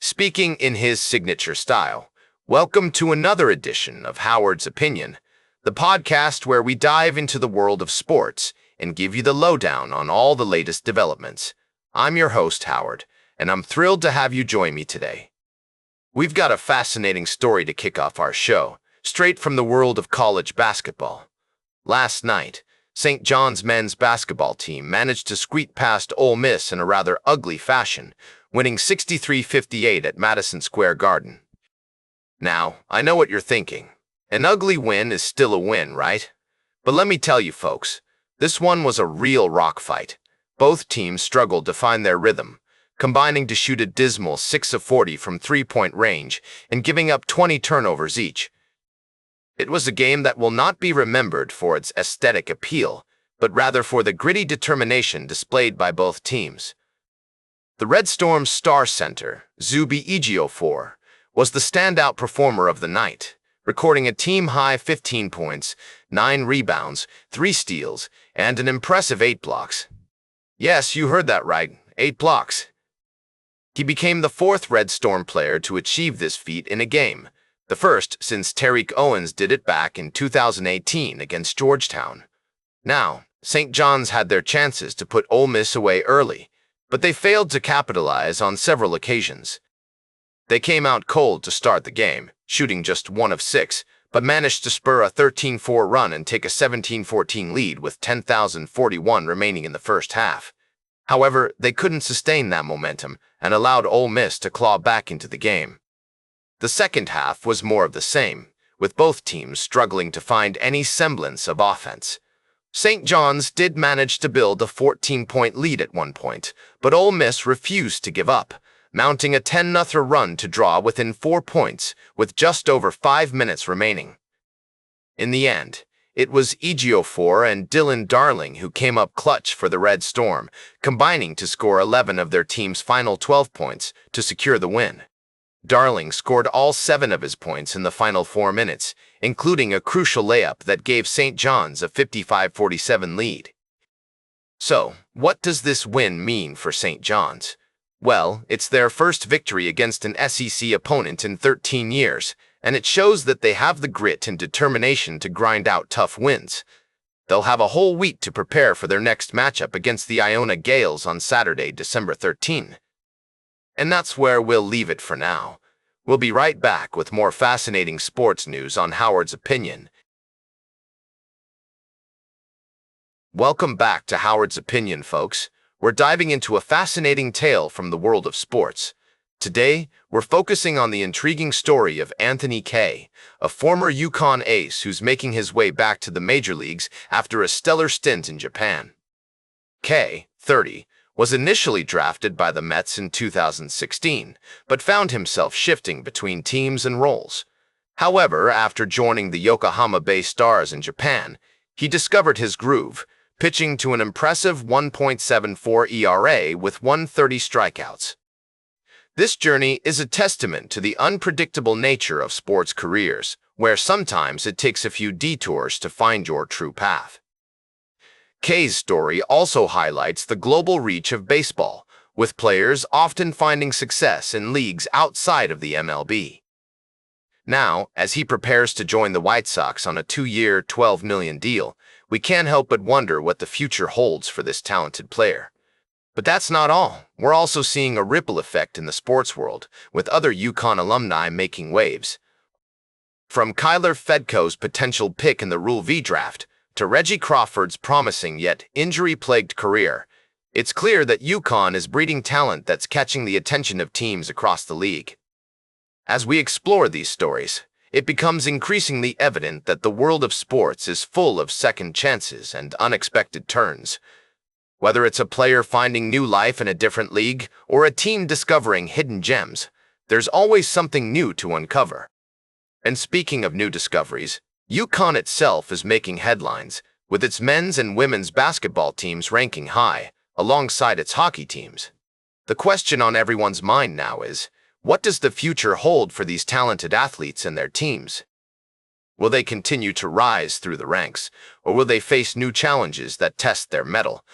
speaking in his signature style. Welcome to another edition of Howard's Opinion, the podcast where we dive into the world of sports and give you the lowdown on all the latest developments. I'm your host, Howard, and I'm thrilled to have you join me today. We've got a fascinating story to kick off our show, straight from the world of college basketball. Last night, St. John's men's basketball team managed to squeak past Ole Miss in a rather ugly fashion, winning 63-58 at Madison Square Garden. Now, I know what you're thinking. An ugly win is still a win, right? But let me tell you folks, this one was a real rock fight. Both teams struggled to find their rhythm, combining to shoot a dismal 6 of 40 from three-point range and giving up 20 turnovers each. It was a game that will not be remembered for its aesthetic appeal, but rather for the gritty determination displayed by both teams. The Red Storm's star center, Zuby Ejiofor, was the standout performer of the night, recording a team-high 15 points, 9 rebounds, 3 steals, and an impressive 8 blocks. Yes, you heard that right, 8 blocks. He became the fourth Red Storm player to achieve this feat in a game, the first since Tariq Owens did it back in 2018 against Georgetown. Now, St. John's had their chances to put Ole Miss away early, but they failed to capitalize on several occasions. They came out cold to start the game, shooting just 1 of 6, but managed to spur a 13-4 run and take a 17-14 lead with 10,041 remaining in the first half. However, they couldn't sustain that momentum and allowed Ole Miss to claw back into the game. The second half was more of the same, with both teams struggling to find any semblance of offense. St. John's did manage to build a 14-point lead at one point, but Ole Miss refused to give up, mounting a 10-0 run to draw within 4 points with just over 5 minutes remaining. In the end, it was Ejiofor and Dylan Darling who came up clutch for the Red Storm, combining to score 11 of their team's final 12 points to secure the win. Darling scored all 7 of his points in the final 4 minutes, including a crucial layup that gave St. John's a 55-47 lead. So, what does this win mean for St. John's? Well, it's their first victory against an SEC opponent in 13 years, and it shows that they have the grit and determination to grind out tough wins. They'll have a whole week to prepare for their next matchup against the Iona Gales on Saturday, December 13. And that's where we'll leave it for now. We'll be right back with more fascinating sports news on Howard's Opinion. Welcome back to Howard's Opinion, folks. We're diving into a fascinating tale from the world of sports. Today, we're focusing on the intriguing story of Anthony Kay, a former UConn ace who's making his way back to the major leagues after a stellar stint in Japan. Kay, 30, was initially drafted by the Mets in 2016, but found himself shifting between teams and roles. However, after joining the Yokohama Bay Stars in Japan, he discovered his groove, pitching to an impressive 1.74 ERA with 130 strikeouts. This journey is a testament to the unpredictable nature of sports careers, where sometimes it takes a few detours to find your true path. Kay's story also highlights the global reach of baseball, with players often finding success in leagues outside of the MLB. Now, as he prepares to join the White Sox on a 2-year, $12 million deal, we can't help but wonder what the future holds for this talented player. But that's not all. We're also seeing a ripple effect in the sports world, with other UConn alumni making waves. From Kyler Fedko's potential pick in the Rule V draft to Reggie Crawford's promising yet injury-plagued career, it's clear that UConn is breeding talent that's catching the attention of teams across the league. As we explore these stories, it becomes increasingly evident that the world of sports is full of second chances and unexpected turns. Whether it's a player finding new life in a different league or a team discovering hidden gems, there's always something new to uncover. And speaking of new discoveries, UConn itself is making headlines, with its men's and women's basketball teams ranking high, alongside its hockey teams. The question on everyone's mind now is, what does the future hold for these talented athletes and their teams? Will they continue to rise through the ranks, or will they face new challenges that test their mettle?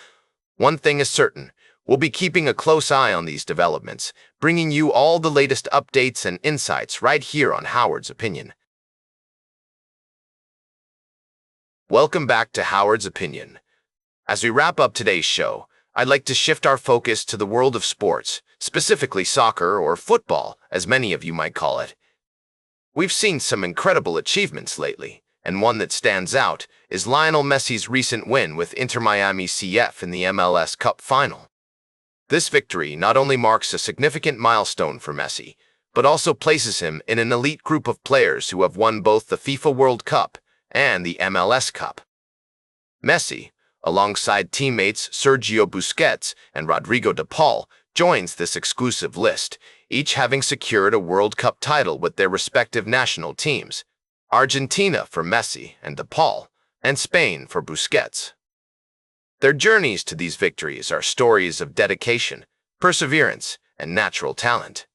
One thing is certain, We'll be keeping a close eye on these developments, bringing you all the latest updates and insights right here on Howard's Opinion. Welcome back to Howard's Opinion. As we wrap up today's show, I'd like to shift our focus to the world of sports, specifically soccer or football, as many of you might call it. We've seen some incredible achievements lately, and one that stands out is Lionel Messi's recent win with Inter Miami CF in the MLS CupFinal. This victory not only marks a significant milestone for Messi, but also places him in an elite group of players who have won both the FIFA World Cup and the MLS Cup. Messi, alongside teammates Sergio Busquets and Rodrigo de Paul, joins this exclusive list, each having secured a World Cup title with their respective national teams: Argentina for Messi and de Paul, and Spain for Busquets. Their journeys to these victories are stories of dedication, perseverance, and natural talent.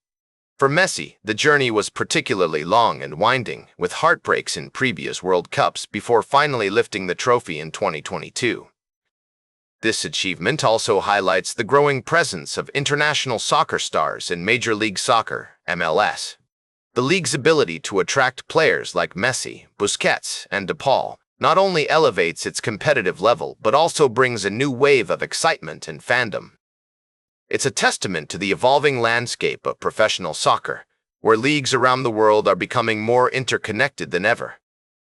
For Messi, the journey was particularly long and winding, with heartbreaks in previous World Cups before finally lifting the trophy in 2022. This achievement also highlights the growing presence of international soccer stars in Major League Soccer, MLS. The league's ability to attract players like Messi, Busquets, and de Paul not only elevates its competitive level but also brings a new wave of excitement and fandom. It's a testament to the evolving landscape of professional soccer, where leagues around the world are becoming more interconnected than ever.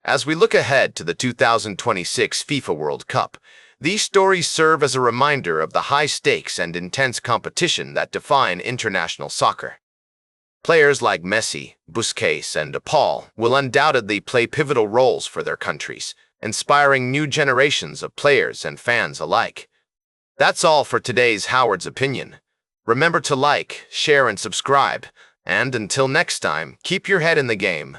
As we look ahead to the 2026 FIFA World Cup, these stories serve as a reminder of the high stakes and intense competition that define international soccer. Players like Messi, Busquets, and de Paul will undoubtedly play pivotal roles for their countries, inspiring new generations of players and fans alike. That's all for today's Howard's Opinion. Remember to like, share, and subscribe, and until next time, keep your head in the game.